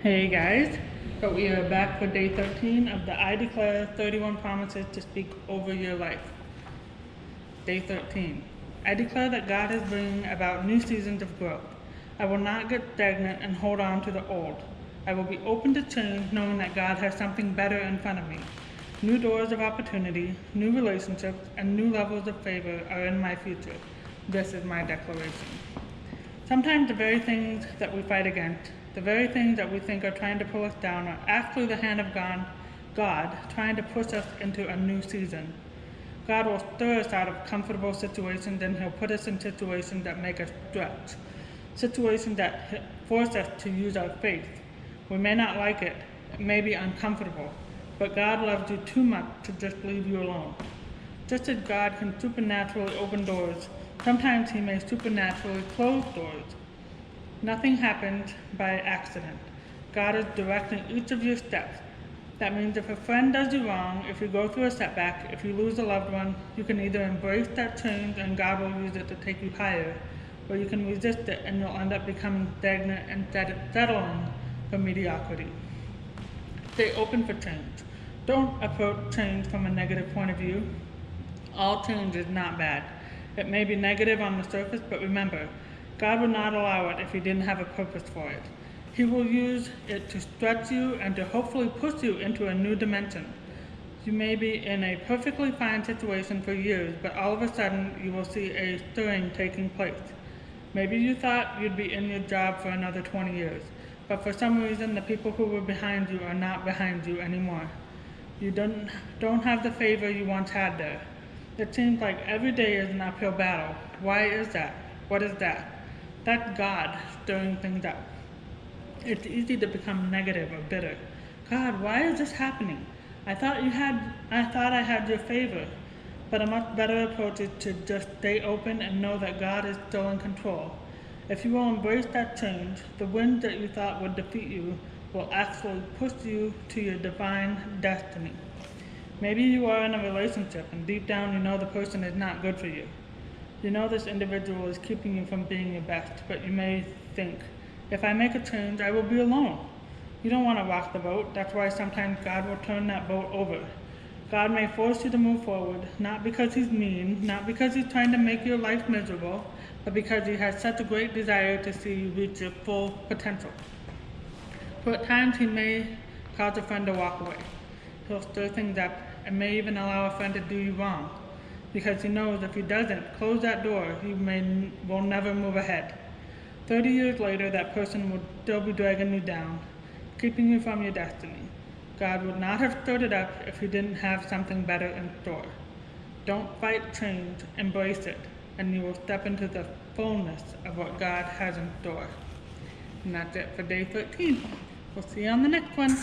Hey guys, so we are back for day 13 of the I Declare 31 Promises to Speak Over Your Life. Day 13. I declare that God is bringing about new seasons of growth. I will not get stagnant and hold on to the old. I will be open to change, knowing that God has something better in front of me. New doors of opportunity, new relationships, and new levels of favor are in my future. This is my declaration. Sometimes the very things that we fight against, the very things that we think are trying to pull us down, are actually the hand of God trying to push us into a new season. God will stir us out of comfortable situations, and He'll put us in situations that make us stretch, situations that force us to use our faith. We may not like it, it may be uncomfortable, but God loves you too much to just leave you alone. Just as God can supernaturally open doors, sometimes He may supernaturally close doors. Nothing happens by accident. God is directing each of your steps. That means if a friend does you wrong, if you go through a setback, if you lose a loved one, you can either embrace that change and God will use it to take you higher, or you can resist it and you'll end up becoming stagnant and settling for mediocrity. Stay open for change. Don't approach change from a negative point of view. All change is not bad. It may be negative on the surface, but remember, God would not allow it if He didn't have a purpose for it. He will use it to stretch you and to hopefully push you into a new dimension. You may be in a perfectly fine situation for years, but all of a sudden you will see a stirring taking place. Maybe you thought you'd be in your job for another 20 years, but for some reason the people who were behind you are not behind you anymore. You don't have the favor you once had there. It seems like every day is an uphill battle. Why is that? What is that? That's God stirring things up. It's easy to become negative or bitter. God, why is this happening? I thought I had your favor. But a much better approach is to just stay open and know that God is still in control. If you will embrace that change, the winds that you thought would defeat you will actually push you to your divine destiny. Maybe you are in a relationship and deep down you know the person is not good for you. You know this individual is keeping you from being your best, but you may think, if I make a change, I will be alone. You don't want to rock the boat. That's why sometimes God will turn that boat over. God may force you to move forward, not because He's mean, not because He's trying to make your life miserable, but because He has such a great desire to see you reach your full potential. So at times He may cause a friend to walk away. He'll stir things up and may even allow a friend to do you wrong, because He knows if He doesn't close that door, you will never move ahead. 30 years later, that person will still be dragging you down, keeping you from your destiny. God would not have stirred it up if He didn't have something better in store. Don't fight change, embrace it, and you will step into the fullness of what God has in store. And that's it for day 13. We'll see you on the next one.